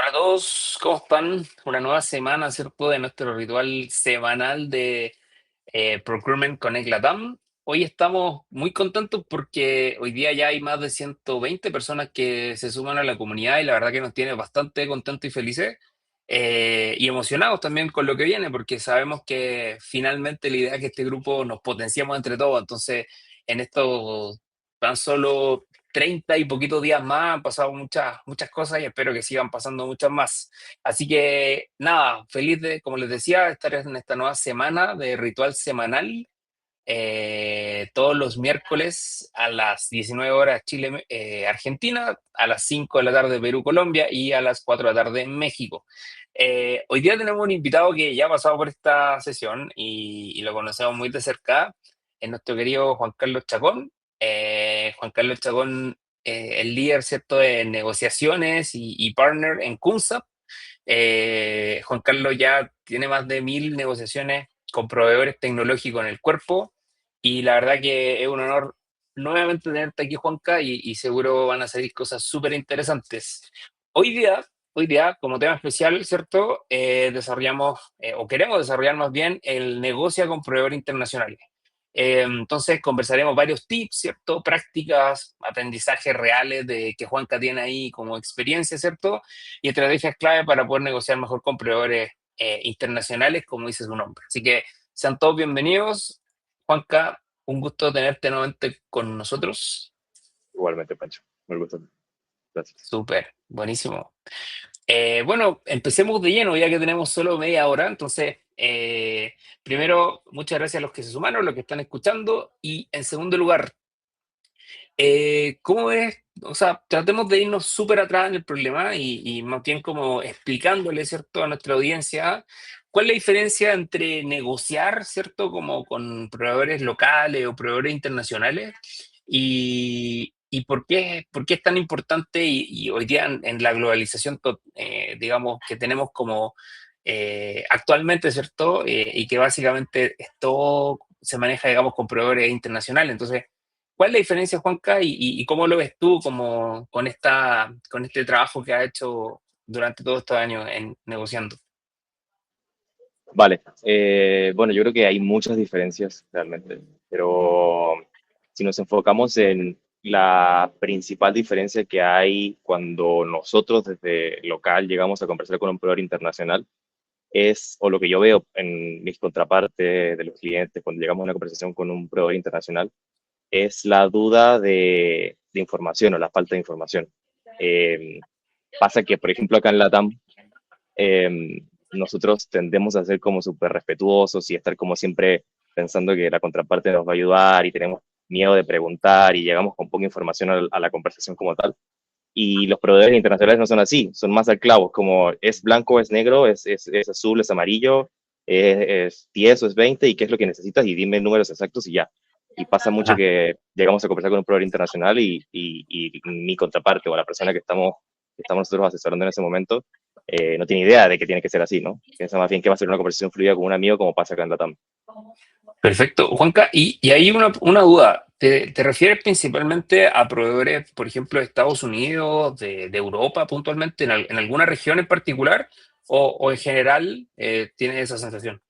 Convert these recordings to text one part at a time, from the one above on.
Hola a todos, ¿cómo están? Una nueva semana, ¿cierto? De nuestro ritual semanal de Procurement Connect Latam. Hoy estamos muy contentos porque hoy día ya hay más de 120 personas que se suman a la comunidad y la verdad que nos tiene bastante contentos y felices y emocionados también con lo que viene porque sabemos que finalmente la idea es que este grupo nos potenciamos entre todos. Entonces, en estos tan solo 30 y poquitos días más han pasado muchas cosas y espero que sigan pasando muchas más. Así que nada, feliz de, como les decía, estar en esta nueva semana de ritual semanal, todos los miércoles a las 19 horas Chile, Argentina, a las 5 de la tarde Perú, Colombia y a las 4 de la tarde México. Hoy día tenemos un invitado que ya ha pasado por esta sesión y lo conocemos muy de cerca, es nuestro querido Juan Carlos Chacón. Juan Carlos Chacón, el líder, ¿cierto?, de negociaciones y partner en CUNSAP. Juan Carlos ya tiene más de 1000 negociaciones con proveedores tecnológicos en el cuerpo y la verdad que es un honor nuevamente tenerte aquí, Juanca, y seguro van a salir cosas súper interesantes. Hoy día, hoy día, como tema especial, ¿cierto? Desarrollamos, o queremos desarrollar más bien, el negocio con proveedores internacionales. Entonces conversaremos varios tips, ¿cierto? Prácticas, aprendizajes reales de que Juanca tiene ahí como experiencia, ¿cierto? Y estrategias clave para poder negociar mejor con proveedores internacionales, como dice su nombre. Así que sean todos bienvenidos. Juanca, un gusto tenerte nuevamente con nosotros. Igualmente, Pancho. Me gusta. Gracias. Súper, buenísimo. Bueno, empecemos de lleno, ya que tenemos solo media hora. Entonces, primero, muchas gracias a los que se sumaron, los que están escuchando. Y en segundo lugar, ¿cómo ves? O sea, tratemos de irnos súper atrás en el problema y más bien como explicándole, ¿cierto?, a nuestra audiencia cuál es la diferencia entre negociar, ¿cierto?, como con proveedores locales o proveedores internacionales y por qué es tan importante y hoy día en la globalización, digamos, que tenemos como actualmente, ¿cierto? Y que básicamente esto se maneja, digamos, con proveedores internacionales. Entonces, ¿cuál es la diferencia, Juanca, y cómo lo ves tú como con este trabajo que has hecho durante todos estos años en negociando? Vale. Bueno, yo creo que hay muchas diferencias realmente, pero si nos enfocamos en la principal diferencia que hay cuando nosotros desde local llegamos a conversar con un proveedor internacional, es, o lo que yo veo en mis contrapartes de los clientes cuando llegamos a una conversación con un proveedor internacional, es la duda de información o la falta de información. Eh, Pasa que, por ejemplo, acá en Latam, nosotros tendemos a ser como súper respetuosos y estar como siempre pensando que la contraparte nos va a ayudar y tenemos miedo de preguntar y llegamos con poca información a la conversación como tal. Y los proveedores internacionales no son así, son más al clavo, como es blanco, es negro, es azul, es amarillo, es 10 o es 20 y qué es lo que necesitas y dime números exactos y ya. Y pasa mucho Ajá, que llegamos a conversar con un proveedor internacional y mi contraparte o la persona que estamos nosotros asesorando en ese momento no tiene idea de que tiene que ser así, ¿no? Piensa más bien que va a ser una conversación fluida con un amigo como pasa acá en Latam. perfecto. Juanca, y hay una duda. ¿Te refieres principalmente a proveedores, por ejemplo, de Estados Unidos, de Europa puntualmente, en alguna región en particular, o en general tienes esa sensación?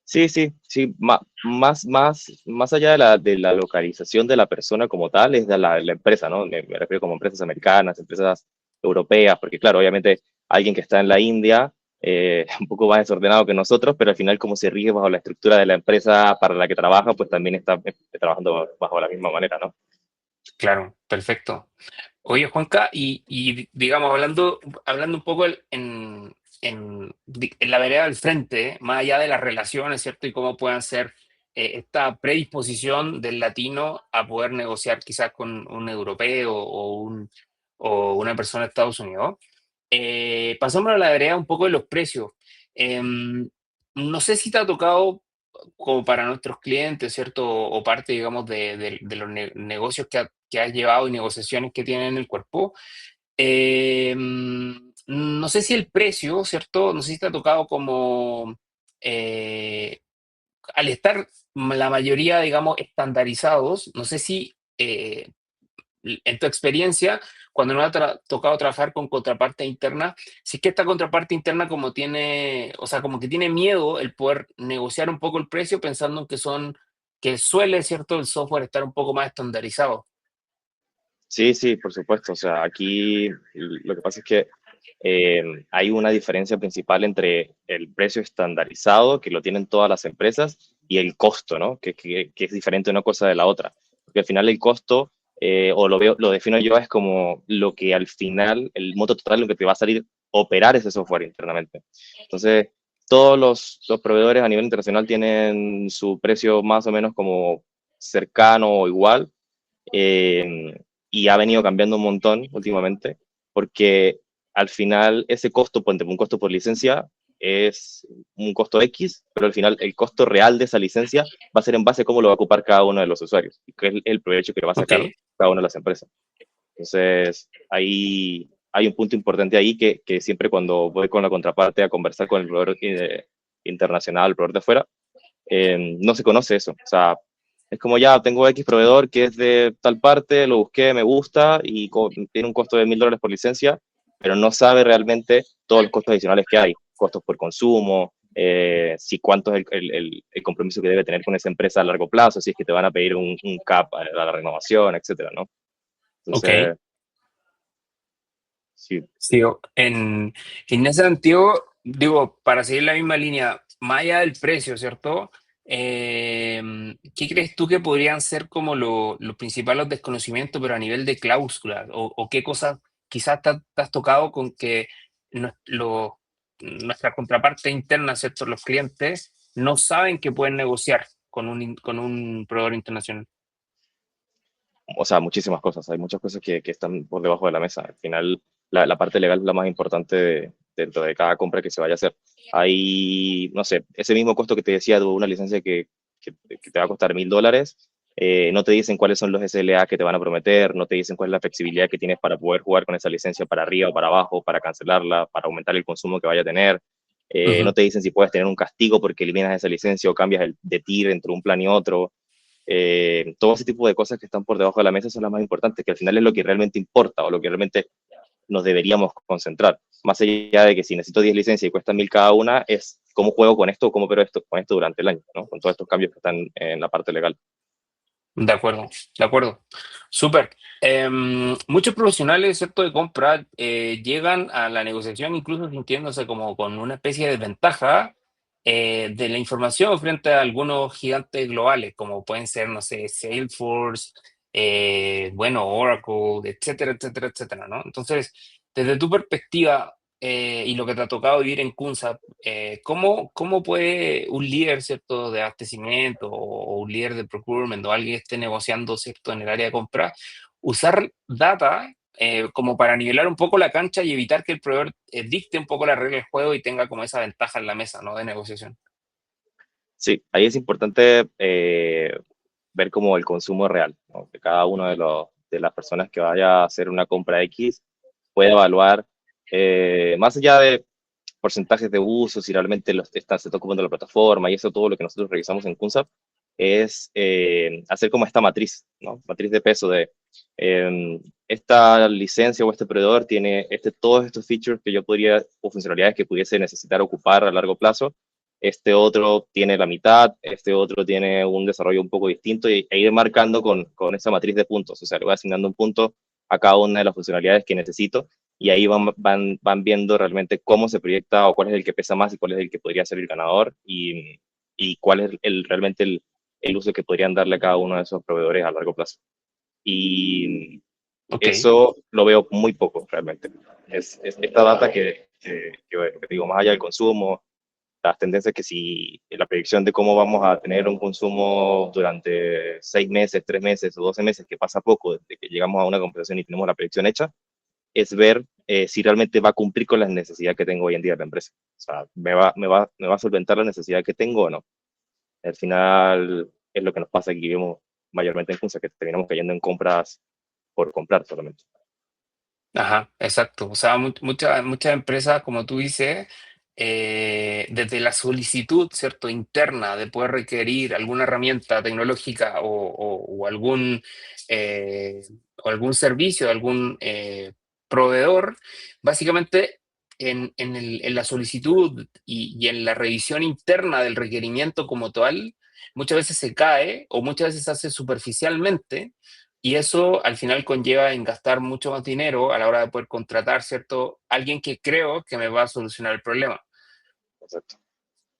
Sí, sí, sí, más allá de la localización de la persona como tal, es de la empresa, ¿no? Me refiero como empresas americanas, empresas europeas, porque claro, obviamente alguien que está en la India, un poco más desordenado que nosotros, pero al final como se rige bajo la estructura de la empresa para la que trabaja, pues también está trabajando bajo la misma manera, ¿no? Claro, perfecto. Oye, Juanca, digamos, hablando un poco en la vereda del frente, más allá de las relaciones, ¿cierto? Y cómo puedan ser esta predisposición del latino a poder negociar quizás con un europeo o una persona de Estados Unidos. Pasamos a la vereda un poco de los precios. No sé si te ha tocado como para nuestros clientes, ¿cierto? O parte, digamos, de los negocios que has llevado y negociaciones que tienen en el cuerpo. No sé si el precio, ¿cierto? No sé si te ha tocado como, eh, al estar la mayoría, digamos, estandarizados, no sé si en tu experiencia, cuando nos ha tocado trabajar con contraparte interna, si es que esta contraparte interna como tiene, o sea, como que tiene miedo el poder negociar un poco el precio pensando en que suele, ¿cierto?, el software estar un poco más estandarizado. Sí, sí, por supuesto. O sea, aquí lo que pasa es que hay una diferencia principal entre el precio estandarizado, que lo tienen todas las empresas, y el costo, ¿no? Que es diferente una cosa de la otra. Porque al final el costo, o lo veo, lo defino yo, es como lo que al final, el monto total, lo que te va a salir operar ese software internamente. Entonces, todos los proveedores a nivel internacional tienen su precio más o menos como cercano o igual. eh, y ha venido cambiando un montón últimamente, porque al final ese costo, ponte, un costo por licencia es un costo X, pero al final el costo real de esa licencia va a ser en base a cómo lo va a ocupar cada uno de los usuarios y qué es el provecho que va a Ok, sacar cada una de las empresas. Entonces, ahí hay un punto importante ahí que siempre cuando voy con la contraparte a conversar con el proveedor internacional, el proveedor de afuera, no se conoce eso. O sea, es como ya tengo X proveedor que es de tal parte, lo busqué, me gusta y tiene un costo de $1.000 por licencia, pero no sabe realmente todos los costos adicionales que hay, costos por consumo, si cuánto es el compromiso que debe tener con esa empresa a largo plazo, si es que te van a pedir un CAP a la renovación, etcétera, ¿no? ok. Entonces, sí, Sí, en ese sentido, digo, para seguir la misma línea, más allá del precio, ¿cierto? ¿Qué crees tú que podrían ser como los principales desconocimientos, pero a nivel de cláusula? O qué cosas quizás te has tocado con que nuestra contraparte interna, ¿cierto? Los clientes no saben que pueden negociar con un proveedor internacional. o sea, muchísimas cosas, hay muchas cosas que están por debajo de la mesa. Al final, la parte legal es la más importante dentro de cada compra que se vaya a hacer. Hay, no sé, ese mismo costo que te decía de una licencia que te va a costar $1.000, no te dicen cuáles son los SLA que te van a prometer, no te dicen cuál es la flexibilidad que tienes para poder jugar con esa licencia para arriba o para abajo, para cancelarla, para aumentar el consumo que vaya a tener. No Ujú. te dicen si puedes tener un castigo porque eliminas esa licencia o cambias de tier entre un plan y otro. Todo ese tipo de cosas que están por debajo de la mesa son las más importantes, que al final es lo que realmente importa o lo que realmente nos deberíamos concentrar. Más allá de que si necesito 10 licencias y cuesta 1.000 cada una, es cómo juego con esto o cómo opero esto, con esto durante el año, ¿no? Con todos estos cambios que están en la parte legal. De acuerdo, de acuerdo. Súper. Muchos profesionales, ¿cierto?, de compra llegan a la negociación incluso sintiéndose como con una especie de ventaja de la información frente a algunos gigantes globales, como pueden ser, no sé, Salesforce, bueno, Oracle, etcétera, etcétera, etcétera, ¿no? Entonces, desde tu perspectiva y lo que te ha tocado vivir en Kunsa, ¿cómo puede un líder, cierto, de abastecimiento o un líder de procurement o alguien que esté negociando, cierto, en el área de compra, usar data como para nivelar un poco la cancha y evitar que el proveedor dicte un poco la regla del juego y tenga como esa ventaja en la mesa, ¿no?, de negociación? Sí, ahí es importante ver como el consumo real, ¿no? Que cada uno de las personas que vaya a hacer una compra X puede evaluar, más allá de porcentajes de uso, si realmente se está ocupando la plataforma y eso todo lo que nosotros revisamos en Kunsap, es hacer como esta matriz, ¿no? Matriz de peso de esta licencia o este proveedor tiene todos estos features que yo podría, o funcionalidades que pudiese necesitar ocupar a largo plazo. Este otro tiene la mitad, este otro tiene un desarrollo un poco distinto e ir marcando con esa matriz de puntos. O sea, le voy asignando un punto a cada una de las funcionalidades que necesito y ahí van viendo realmente cómo se proyecta o cuál es el que pesa más y cuál es el que podría ser el ganador y cuál es realmente el uso que podrían darle a cada uno de esos proveedores a largo plazo. Y Ok. eso lo veo muy poco realmente. Es esta data que digo, más allá del consumo, las tendencias que si la predicción de cómo vamos a tener un consumo durante 6 meses, 3 meses o 12 meses, que pasa poco desde que llegamos a una conversación y tenemos la predicción hecha, es ver si realmente va a cumplir con las necesidades que tengo hoy en día de la empresa. O sea, ¿me va a solventar la necesidad que tengo o no? Al final es lo que nos pasa aquí, vemos mayormente en Funza, que terminamos cayendo en compras por comprar solamente. Ajá, exacto. O sea, muchas empresas, como tú dices, desde la solicitud, ¿cierto?, interna de poder requerir alguna herramienta tecnológica o algún, eh, o algún servicio de algún proveedor, básicamente en la solicitud y en la revisión interna del requerimiento como tal, muchas veces se cae o muchas veces se hace superficialmente y eso al final conlleva en gastar mucho más dinero a la hora de poder contratar, ¿cierto? Alguien que creo que me va a solucionar el problema. Exacto.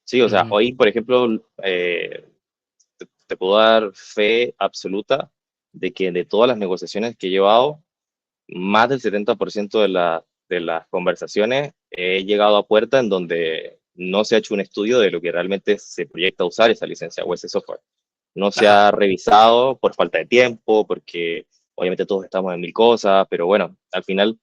Sí, o sea, Ujú. hoy, por ejemplo, te puedo dar fe absoluta de que de todas las negociaciones que he llevado, más del 70% de las conversaciones he llegado a puerta en donde no se ha hecho un estudio de lo que realmente se proyecta usar esa licencia o ese software. No se Ajá, ha revisado por falta de tiempo, porque obviamente todos estamos en mil cosas, pero bueno, al final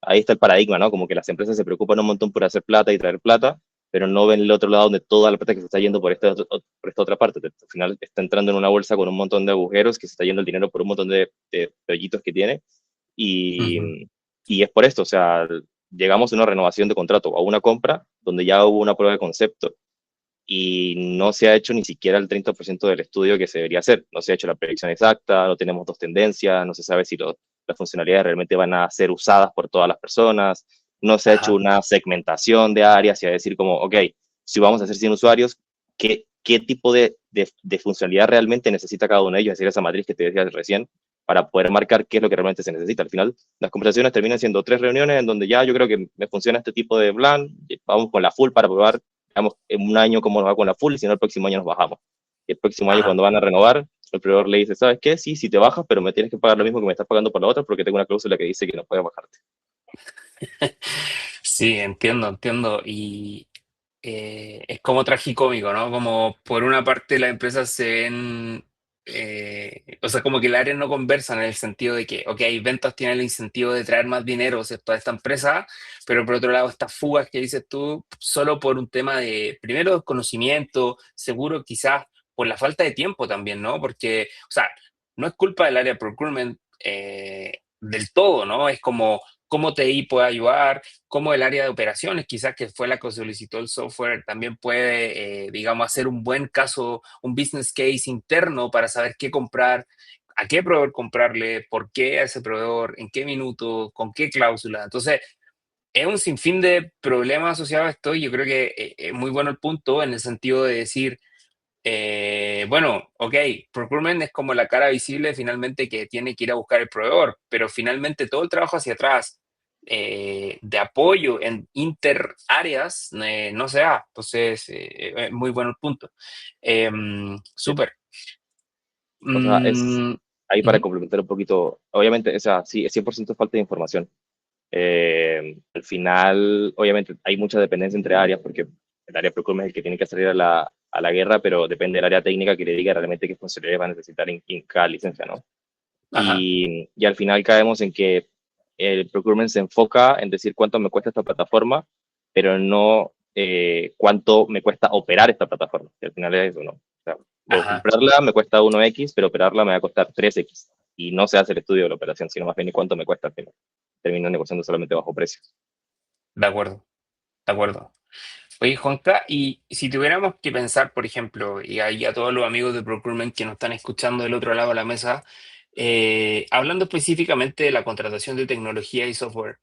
ahí está el paradigma, ¿no? Como que las empresas se preocupan un montón por hacer plata y traer plata, pero no ven el otro lado donde toda la plata que se está yendo por esta otra parte. Al final está entrando en una bolsa con un montón de agujeros, que se está yendo el dinero por un montón de hoyitos que tiene, ujú, y, y es por esto, o sea, llegamos a una renovación de contrato, a una compra, donde ya hubo una prueba de concepto, y no se ha hecho ni siquiera el 30% del estudio que se debería hacer. No se ha hecho la predicción exacta, no tenemos dos tendencias, no se sabe si las funcionalidades realmente van a ser usadas por todas las personas, no se ha hecho ajá, una segmentación de áreas y a decir como, ok, si vamos a hacer 100 usuarios, qué tipo de funcionalidad realmente necesita cada uno de ellos? Es decir, esa matriz que te decía recién, para poder marcar qué es lo que realmente se necesita. Al final, las conversaciones terminan siendo 3 reuniones en donde ya yo creo que me funciona este tipo de plan, vamos con la full para probar, digamos, en un año cómo nos va con la full, y si no, el próximo año nos bajamos. Y el próximo año, ajá. cuando van a renovar, el proveedor le dice, ¿sabes qué? Sí, sí te bajas, pero me tienes que pagar lo mismo que me estás pagando por la otra porque tengo una cláusula que dice que no puedes bajarte. Sí, entiendo, entiendo. Y es como tragicómico, ¿no? Como por una parte las empresas se ven, o sea, como que el área no conversan en el sentido de que, ok, ventas tiene el incentivo de traer más dinero, ¿cierto? A esta empresa, pero por otro lado estas fugas que dices tú, solo por un tema de, primero, desconocimiento, seguro quizás por la falta de tiempo también, ¿no? Porque, o sea, no es culpa del área de procurement del todo, ¿no? Es como cómo TI puede ayudar, cómo el área de operaciones, quizás que fue la que solicitó el software, también puede, digamos, hacer un buen caso, un business case interno para saber qué comprar, a qué proveedor comprarle, por qué a ese proveedor, en qué minuto, con qué cláusula. Entonces, es un sinfín de problemas asociados a esto y yo creo que es muy bueno el punto en el sentido de decir, bueno, ok, procurement es como la cara visible finalmente que tiene que ir a buscar el proveedor, pero finalmente todo el trabajo hacia atrás de apoyo en inter áreas no se da. Entonces, muy bueno el punto. Sí. Súper. O sea, es Mm, ahí para ujú, complementar un poquito, obviamente, o sea, sí, es 100% falta de información. Al final, obviamente, hay mucha dependencia entre áreas, porque el área de procurement es el que tiene que salir a la guerra, pero depende del área técnica que le diga realmente qué funcionalidades va a necesitar en cada licencia, ¿no? ajá, Y al final caemos en que el procurement se enfoca en decir cuánto me cuesta esta plataforma, pero no cuánto me cuesta operar esta plataforma, que al final es eso, ¿no? O sea, ajá. comprarla me cuesta 1x, pero operarla me va a costar 3x. Y no se hace el estudio de la operación, sino más bien y cuánto me cuesta al final. Termino negociando solamente bajo precio. De acuerdo, de acuerdo. Oye, Juanca, y si tuviéramos que pensar, por ejemplo, y ahí a todos los amigos de procurement que nos están escuchando del otro lado de la mesa, hablando específicamente de la contratación de tecnología y software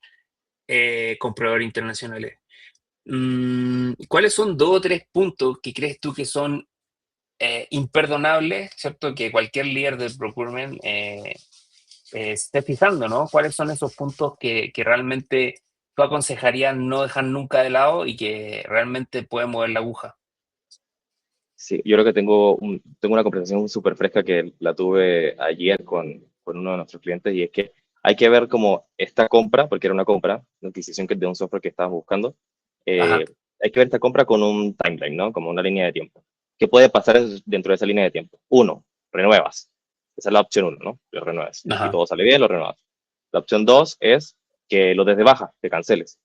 con proveedores internacionales, ¿cuáles son dos o tres puntos que crees tú que son imperdonables, ¿cierto? Que cualquier líder de procurement se esté fijando, ¿no? ¿Cuáles son esos puntos que realmente tú aconsejarías no dejar nunca de lado y que realmente pueden mover la aguja? Sí, yo creo que tengo una conversación súper fresca que la tuve ayer con uno de nuestros clientes, y es que hay que ver como esta compra, porque era una compra, una adquisición de un software que estabas buscando, Ajá, hay que ver esta compra con un timeline, ¿no? Como una línea de tiempo. ¿Qué puede pasar dentro de esa línea de tiempo? Uno, renuevas. Esa es la opción uno, ¿no? Lo renuevas. Si ajá, todo sale bien, lo renuevas. La opción dos es que lo des de baja, que canceles.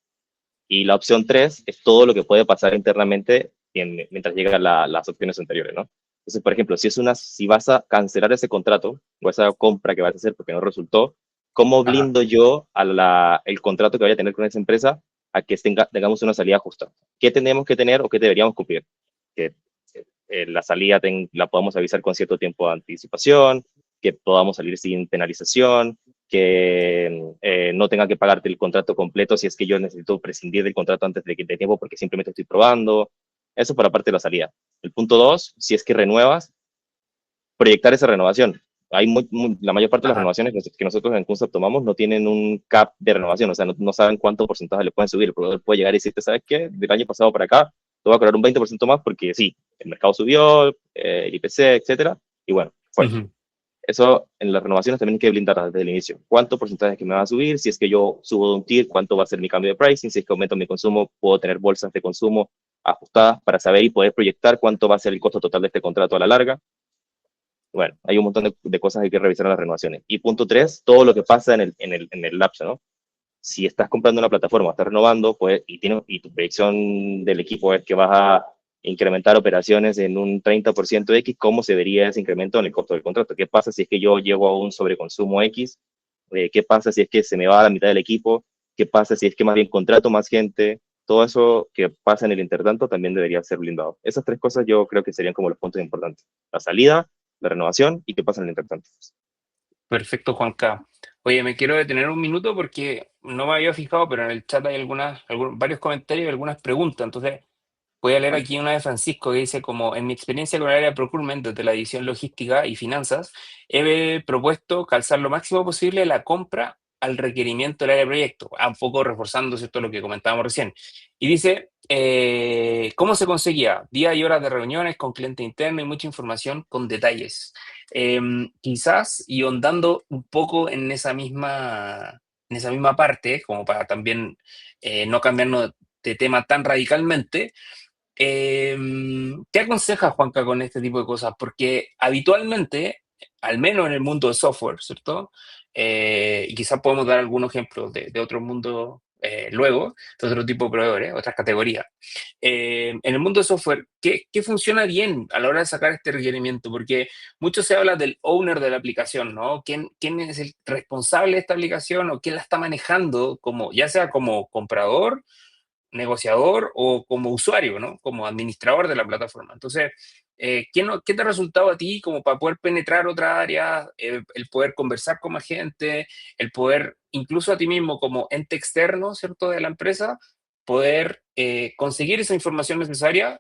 Y la opción 3 es todo lo que puede pasar internamente mientras llegan las opciones anteriores, ¿no? Entonces, por ejemplo, si vas a cancelar ese contrato o esa compra que vas a hacer porque no resultó, ¿cómo ajá, blindo yo el contrato que vaya a tener con esa empresa a que tengamos una salida justa? ¿Qué tenemos que tener o qué deberíamos cumplir? Que la salida la podamos avisar con cierto tiempo de anticipación, que podamos salir sin penalización, que no tenga que pagarte el contrato completo si es que yo necesito prescindir del contrato antes de tiempo porque simplemente estoy probando. Eso por la parte de la salida. El punto dos, si es que renuevas, proyectar esa renovación. La mayor parte de las Ajá. renovaciones que nosotros en Concept tomamos no tienen un cap de renovación, o sea, no saben cuánto porcentaje le pueden subir. El proveedor puede llegar y decirte, ¿sabes qué? Del año pasado para acá, te voy a cobrar un 20% más porque sí, el mercado subió, el IPC, etcétera, y bueno, fue. Ujú. Eso en las renovaciones también hay que blindar desde el inicio. ¿Cuánto porcentaje es que me va a subir? Si es que yo subo de un tier, ¿cuánto va a ser mi cambio de pricing? Si es que aumento mi consumo, puedo tener bolsas de consumo ajustadas para saber y poder proyectar cuánto va a ser el costo total de este contrato a la larga. Bueno, hay un montón de cosas que hay que revisar en las renovaciones. Y punto tres, todo lo que pasa en el lapso, ¿no? Si estás comprando una plataforma, estás renovando, pues, y tu proyección del equipo es que vas a incrementar operaciones en un 30% X, ¿cómo se vería ese incremento en el costo del contrato? ¿Qué pasa si es que yo llego a un sobreconsumo X? ¿Qué pasa si es que se me va a la mitad del equipo? ¿Qué pasa si es que más bien contrato más gente? Todo eso que pasa en el intertanto también debería ser blindado. Esas tres cosas yo creo que serían como los puntos importantes. La salida, la renovación y qué pasa en el intertanto. Perfecto, Juanca. Oye, me quiero detener un minuto porque no me había fijado, pero en el chat hay varios comentarios y algunas preguntas. Entonces, voy a leer Vale. aquí una de Francisco que dice como, en mi experiencia con el área de procurement desde la división logística y finanzas, he propuesto calzar lo máximo posible la compra al requerimiento del área de proyecto, un poco reforzando, ¿cierto?, lo que comentábamos recién. Y dice, ¿cómo se conseguía? Días y horas de reuniones con cliente interno y mucha información con detalles. Quizás, y ahondando un poco en esa misma parte, como para también no cambiarnos de tema tan radicalmente, ¿qué aconsejas, Juanca, con este tipo de cosas? Porque habitualmente, al menos en el mundo de software, ¿cierto? Y quizás podemos dar algunos ejemplos de otro mundo luego, de otro tipo de proveedores, otras categorías. En el mundo de software, ¿qué funciona bien a la hora de sacar este requerimiento? Porque mucho se habla del owner de la aplicación, ¿no? ¿Quién es el responsable de esta aplicación o quién la está manejando, como, ya sea como comprador, negociador o como usuario, ¿no? Como administrador de la plataforma. Entonces, ¿qué te ha resultado a ti como para poder penetrar otra área, el poder conversar con más gente, el poder, incluso a ti mismo como ente externo, ¿cierto?, de la empresa, poder conseguir esa información necesaria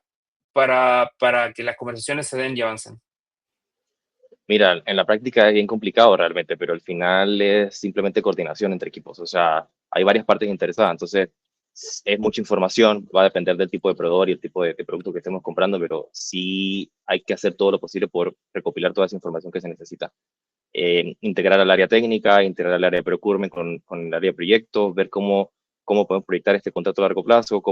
para que las conversaciones se den y avancen? Mira, en la práctica es bien complicado realmente, pero al final es simplemente coordinación entre equipos. O sea, hay varias partes interesadas, entonces es mucha información, va a depender del tipo de proveedor y el tipo de producto que estemos comprando, pero sí hay que hacer todo lo posible por recopilar toda esa información que se necesita. Integrar al área técnica, integrar al área de procurement con el área de proyectos, ver cómo podemos proyectar este contrato a largo plazo,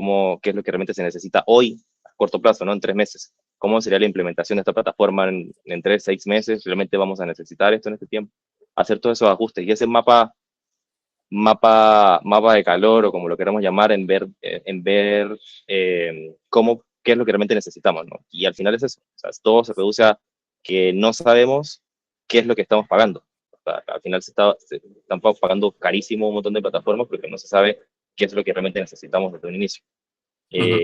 qué es lo que realmente se necesita hoy, a corto plazo, ¿no? En 3 meses. ¿Cómo sería la implementación de esta plataforma en 3, 6 meses? ¿Realmente vamos a necesitar esto en este tiempo? Hacer todos esos ajustes y ese mapa de calor o como lo queramos llamar, en ver qué es lo que realmente necesitamos, ¿no? Y al final es eso. O sea, todo se reduce a que no sabemos qué es lo que estamos pagando. O sea, al final están pagando carísimo un montón de plataformas porque no se sabe qué es lo que realmente necesitamos desde un inicio. Ujú,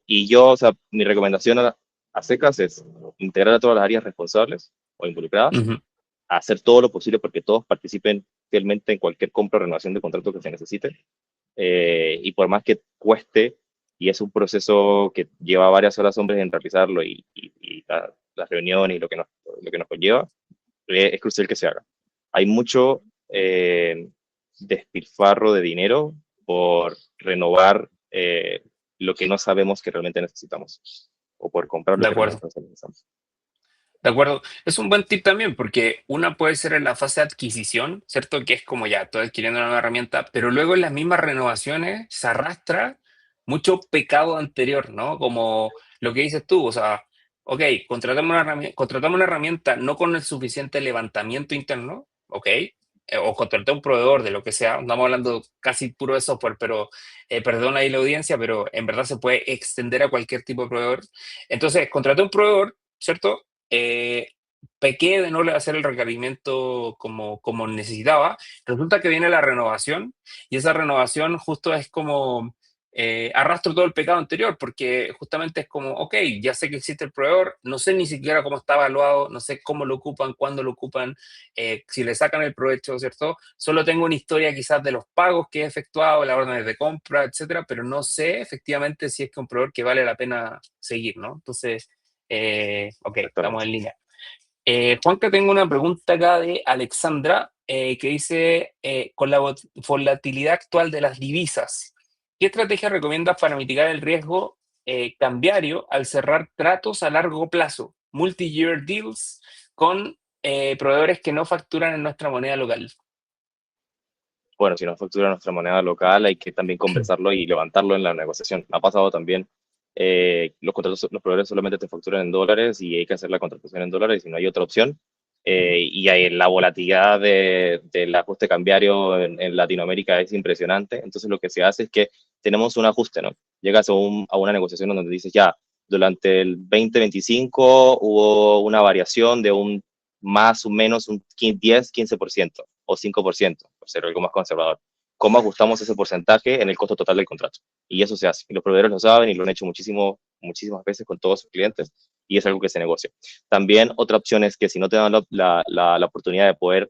Y yo, o sea, mi recomendación a secas es integrar a todas las áreas responsables o involucradas, ujú, hacer todo lo posible porque todos participen fielmente en cualquier compra o renovación de contrato que se necesite. Y por más que cueste, y es un proceso que lleva varias horas hombres en realizarlo y las reuniones y lo que nos conlleva, es crucial que se haga. Hay mucho despilfarro de dinero por renovar lo que no sabemos que realmente necesitamos o por comprar lo de que realmente acuerdo. necesitamos. De acuerdo. Es un buen tip también, porque una puede ser en la fase de adquisición, ¿cierto? Que es como ya, estoy adquiriendo una nueva herramienta, pero luego en las mismas renovaciones se arrastra mucho pecado anterior, ¿no? Como lo que dices tú, o sea, ok, contratamos una herramienta no con el suficiente levantamiento interno, ok, o contraté un proveedor de lo que sea, estamos hablando casi puro de software, pero perdón ahí la audiencia, pero en verdad se puede extender a cualquier tipo de proveedor. Entonces, contraté un proveedor, ¿cierto? eh, Pequé de no hacer el requerimiento como necesitaba. Resulta que viene la renovación y esa renovación justo es como, arrastro todo el pecado anterior, porque justamente es como, ok, ya sé que existe el proveedor, no sé ni siquiera cómo está evaluado, no sé cómo lo ocupan, cuándo lo ocupan, si le sacan el provecho, ¿cierto? Solo tengo una historia quizás de los pagos que he efectuado, las órdenes de compra, etcétera, pero no sé efectivamente si es que un proveedor que vale la pena seguir, ¿no? Entonces, ok, estamos Exactamente. en línea. Juanca, tengo una pregunta acá de Alexandra que dice, con la volatilidad actual de las divisas, ¿qué estrategia recomiendas para mitigar el riesgo cambiario al cerrar tratos a largo plazo, multi-year deals con proveedores que no facturan en nuestra moneda local? Bueno, si no factura nuestra moneda local, hay que también conversarlo y levantarlo en la negociación. Ha pasado también, los contratos, los proveedores solamente te facturan en dólares y hay que hacer la contratación en dólares y no hay otra opción. Y hay, la volatilidad del ajuste cambiario en Latinoamérica es impresionante. Entonces lo que se hace es que tenemos un ajuste, ¿no? Llegas a una negociación donde dices, ya, durante el 2025 hubo una variación de un más o menos un 10-15% o 5%, por ser algo más conservador. ¿Cómo ajustamos ese porcentaje en el costo total del contrato? Y eso se hace. Y los proveedores lo saben y lo han hecho muchísimas veces con todos sus clientes y es algo que se negocia. También otra opción es que si no te dan la oportunidad de poder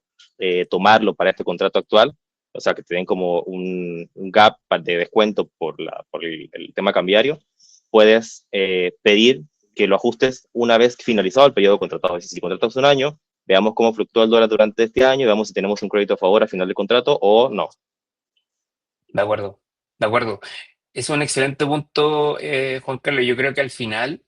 tomarlo para este contrato actual, o sea, que te den como un gap de descuento por el tema cambiario, puedes pedir que lo ajustes una vez finalizado el periodo contratado. Es decir, si contratas un año, veamos cómo fluctúa el dólar durante este año, veamos si tenemos un crédito a favor a final del contrato o no. De acuerdo, de acuerdo. Es un excelente punto, Juan Carlos. Yo creo que al final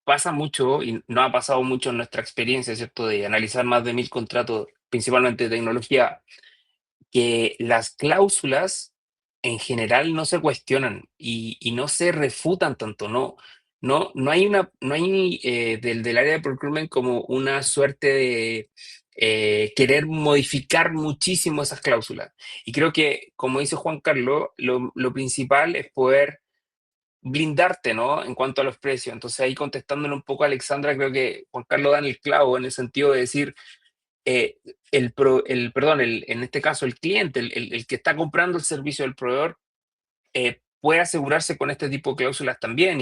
pasa mucho y no ha pasado mucho en nuestra experiencia, ¿cierto? De analizar más de 1000 contratos, principalmente de tecnología, que las cláusulas en general no se cuestionan y no se refutan tanto, no hay no hay del área de procurement como una suerte de querer modificar muchísimo esas cláusulas. Y creo que, como dice Juan Carlos, lo principal es poder blindarte, ¿no? En cuanto a los precios. Entonces ahí contestándole un poco a Alexandra, creo que Juan Carlos da en el clavo en el sentido de decir, eh, perdón, en este caso el cliente, el que está comprando el servicio del proveedor, puede asegurarse con este tipo de cláusulas también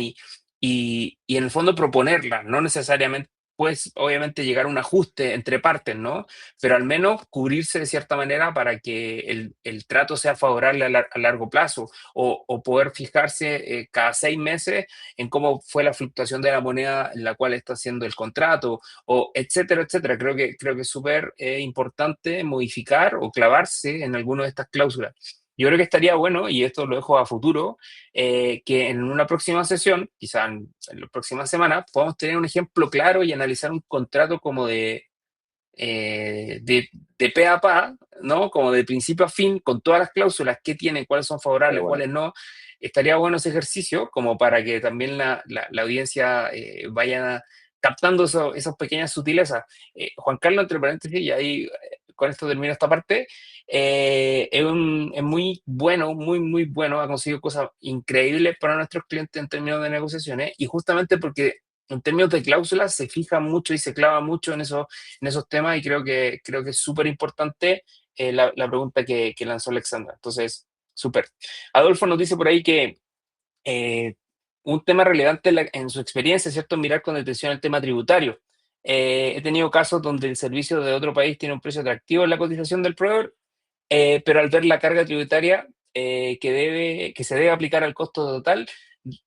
y en el fondo proponerlas, no necesariamente, pues obviamente llegar a un ajuste entre partes, ¿no? Pero al menos cubrirse de cierta manera para que el trato sea favorable a largo plazo o poder fijarse cada 6 meses en cómo fue la fluctuación de la moneda en la cual está haciendo el contrato o etcétera, etcétera. Creo que es súper importante modificar o clavarse en alguna de estas cláusulas. Yo creo que estaría bueno, y esto lo dejo a futuro, que en una próxima sesión, quizá en la próxima semana, podamos tener un ejemplo claro y analizar un contrato como de pe a pa, ¿no? Como de principio a fin, con todas las cláusulas que tienen, cuáles son Pero favorables, bueno, cuáles no. Estaría bueno ese ejercicio, como para que también la audiencia vaya captando esas pequeñas sutilezas. Juan Carlos, entre paréntesis, y ahí con esto termino esta parte, es muy bueno, muy bueno, ha conseguido cosas increíbles para nuestros clientes en términos de negociaciones, y justamente porque en términos de cláusulas se fija mucho y se clava mucho en esos temas y creo que es súper importante la pregunta que lanzó Alexandra. Entonces, súper. Adolfo nos dice por ahí que eh, un tema relevante en su experiencia, ¿cierto? Mirar con detención el tema tributario. He tenido casos donde el servicio de otro país tiene un precio atractivo en la cotización del proveedor, pero al ver la carga tributaria que se debe aplicar al costo total,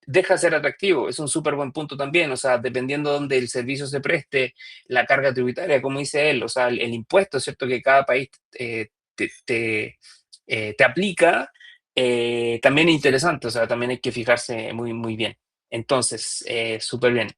deja de ser atractivo. Es un súper buen punto también, o sea, dependiendo de donde el servicio se preste, la carga tributaria, como dice él, o sea, el impuesto, ¿cierto? Que cada país te aplica, también es interesante, o sea, también hay que fijarse muy bien. Entonces, súper bien.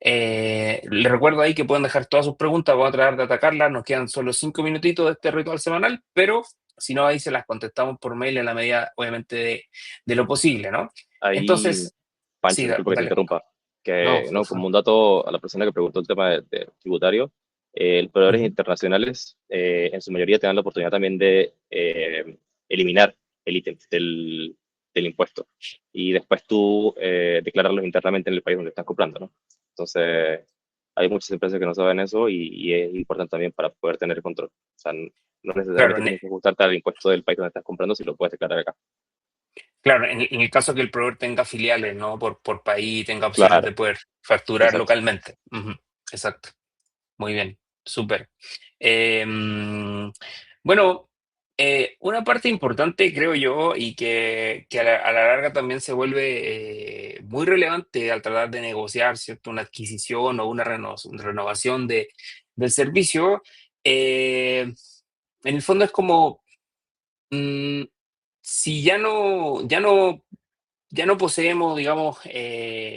Les recuerdo ahí que pueden dejar todas sus preguntas, voy a tratar de atacarlas, nos quedan solo 5 minutitos de este ritual semanal, pero si no, ahí se las contestamos por mail en la medida, obviamente, de lo posible, ¿no? ahí, Entonces, Pancho, sí, disculpa que te dale, Juanca. interrumpa, No, que por no, como favor. un dato a la persona que preguntó el tema de tributario, los proveedores Ujú. internacionales en su mayoría te dan la oportunidad también de eliminar el ítem del impuesto y después tú declararlos internamente en el país donde estás comprando, ¿no? Entonces, hay muchas empresas que no saben eso y es importante también para poder tener control. O sea, no Claro, necesariamente tienes que ajustarte al impuesto del país donde estás comprando si lo puedes declarar acá. Claro, en el caso que el proveedor tenga filiales, ¿no? Por país, tenga opciones de Claro, poder facturar exacto. localmente. Ujú, exacto. Muy bien, súper. Em, bueno, una parte importante, creo yo, y que a la larga también se vuelve muy relevante al tratar de negociar, ¿cierto? Una adquisición o una renovación del servicio, en el fondo es como, mm, si ya no poseemos, digamos,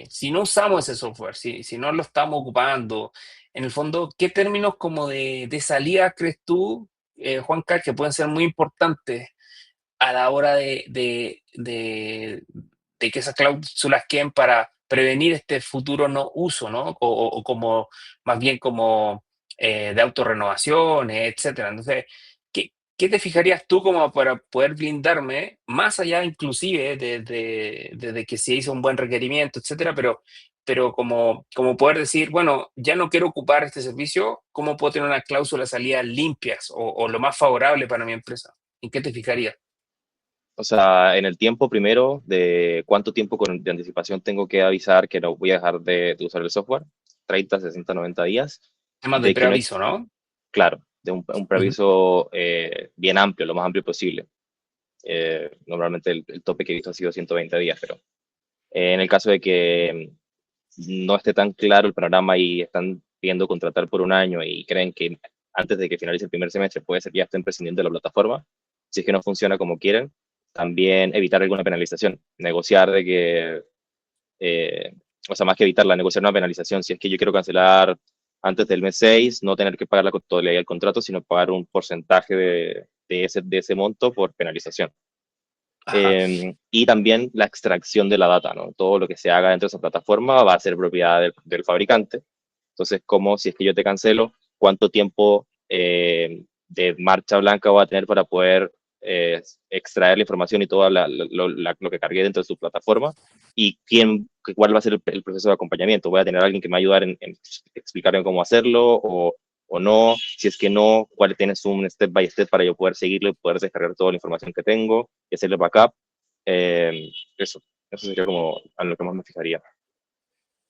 si no usamos ese software, si no lo estamos ocupando, en el fondo, ¿qué términos como de salida crees tú, Juanca, que pueden ser muy importantes a la hora de que esas cláusulas queden para prevenir este futuro no uso, ¿no? O como, más bien como de autorrenovación, etcétera. Entonces, ¿qué te fijarías tú como para poder blindarme, más allá inclusive de que se hizo un buen requerimiento, etcétera, pero como poder decir, bueno, ya no quiero ocupar este servicio, ¿cómo puedo tener una cláusula de salida limpias o lo más favorable para mi empresa? ¿En qué te fijarías? O sea, en el tiempo primero, de cuánto tiempo de anticipación tengo que avisar que no voy a dejar de usar el software, 30, 60, 90 días, Temas de de que no hay, preaviso, ¿no? claro, de un Ujú. preaviso bien amplio, lo más amplio posible. Normalmente el tope que he visto ha sido 120 días, pero en el caso de que no esté tan claro el panorama y están pidiendo contratar por un año y creen que antes de que finalice el primer semestre puede ser que ya estén prescindiendo de la plataforma, si es que no funciona como quieren, también evitar alguna penalización, negociar de que, eh, o sea, más que evitarla, negociar una penalización, si es que yo quiero cancelar antes del mes 6 no tener que pagar la totalidad del contrato, sino pagar un porcentaje de ese monto por penalización. Ajá. Y también la extracción de la data, ¿no? Todo lo que se haga dentro de esa plataforma va a ser propiedad del fabricante. Entonces, como si es que yo te cancelo, ¿cuánto tiempo de marcha blanca va a tener para poder extraer la información y todo lo que cargué dentro de su plataforma? ¿Y cuál va a ser el proceso de acompañamiento? ¿Voy a tener alguien que me va a ayudar en explicarme cómo hacerlo o no? Si es que no, ¿cuál tienes un step by step para yo poder seguirlo y poder descargar toda la información que tengo y hacerle backup? Eso, eso sería como a lo que más me fijaría.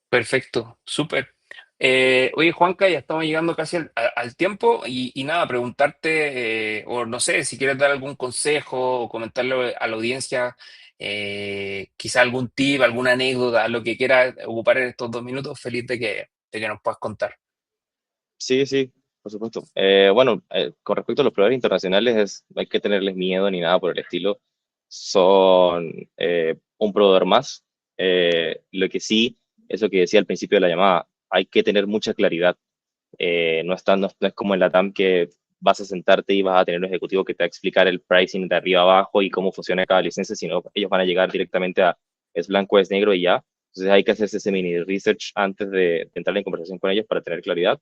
Perfecto, súper. Oye, Juanca, ya estamos llegando casi al tiempo y nada, preguntarte, o no sé, si quieres dar algún consejo o comentarle a la audiencia, quizá algún tip, alguna anécdota, lo que quieras ocupar en estos 2 minutos, feliz de que nos puedas contar. Sí, sí, por supuesto. Bueno, con respecto a los proveedores internacionales, no hay que tenerles miedo ni nada por el estilo. Son un proveedor más. Lo que sí, eso que decía al principio de la llamada, hay que tener mucha claridad. No es como en la TAM que vas a sentarte y vas a tener un ejecutivo que te va a explicar el pricing de arriba abajo y cómo funciona cada licencia, sino ellos van a llegar directamente a es blanco, es negro y ya. Entonces hay que hacerse ese mini research antes de entrar en conversación con ellos para tener claridad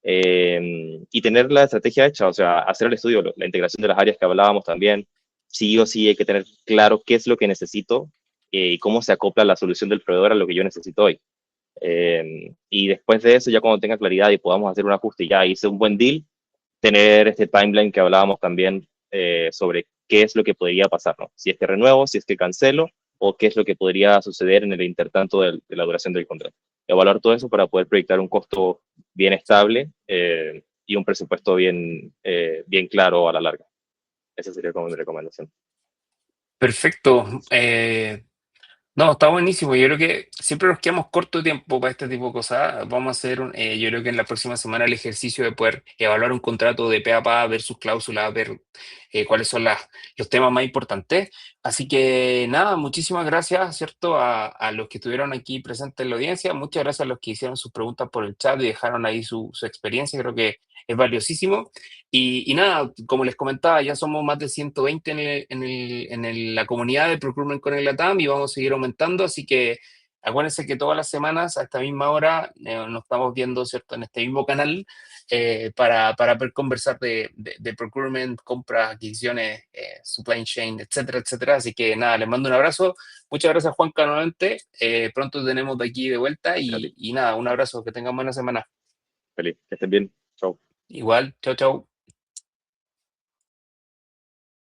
y tener la estrategia hecha, o sea, hacer el estudio, la integración de las áreas que hablábamos también. Sí o sí hay que tener claro qué es lo que necesito y cómo se acopla la solución del proveedor a lo que yo necesito hoy. Y después de eso, ya cuando tenga claridad y podamos hacer un ajuste y ya hice un buen deal, tener este timeline que hablábamos también sobre qué es lo que podría pasar, ¿no? Si es que renuevo, si es que cancelo, o qué es lo que podría suceder en el intertanto de la duración del contrato. Evaluar todo eso para poder proyectar un costo bien estable y un presupuesto bien claro a la larga. Esa sería como mi recomendación. Perfecto. No, está buenísimo. Yo creo que siempre nos quedamos corto de tiempo para este tipo de cosas. Vamos a hacer, yo creo que en la próxima semana el ejercicio de poder evaluar un contrato de pe a pa, ver sus cláusulas, ver cuáles son los temas más importantes. Así que nada, muchísimas gracias, ¿cierto? A los que estuvieron aquí presentes en la audiencia. Muchas gracias a los que hicieron sus preguntas por el chat y dejaron ahí su experiencia. Creo que es valiosísimo. Y nada, como les comentaba, ya somos más de 120 la comunidad de Procurement con el LATAM y vamos a seguir aumentando, así que acuérdense que todas las semanas a esta misma hora nos estamos viendo, ¿cierto?, en este mismo canal para poder conversar de procurement, compras, adquisiciones, supply chain, etcétera, etcétera. Así que nada, les mando un abrazo. Muchas gracias, Juanca, nuevamente. Pronto tenemos de aquí de vuelta Dale, y nada, un abrazo, que tengan buena semana. feliz, que estén bien. Chao. Igual, chao, chao.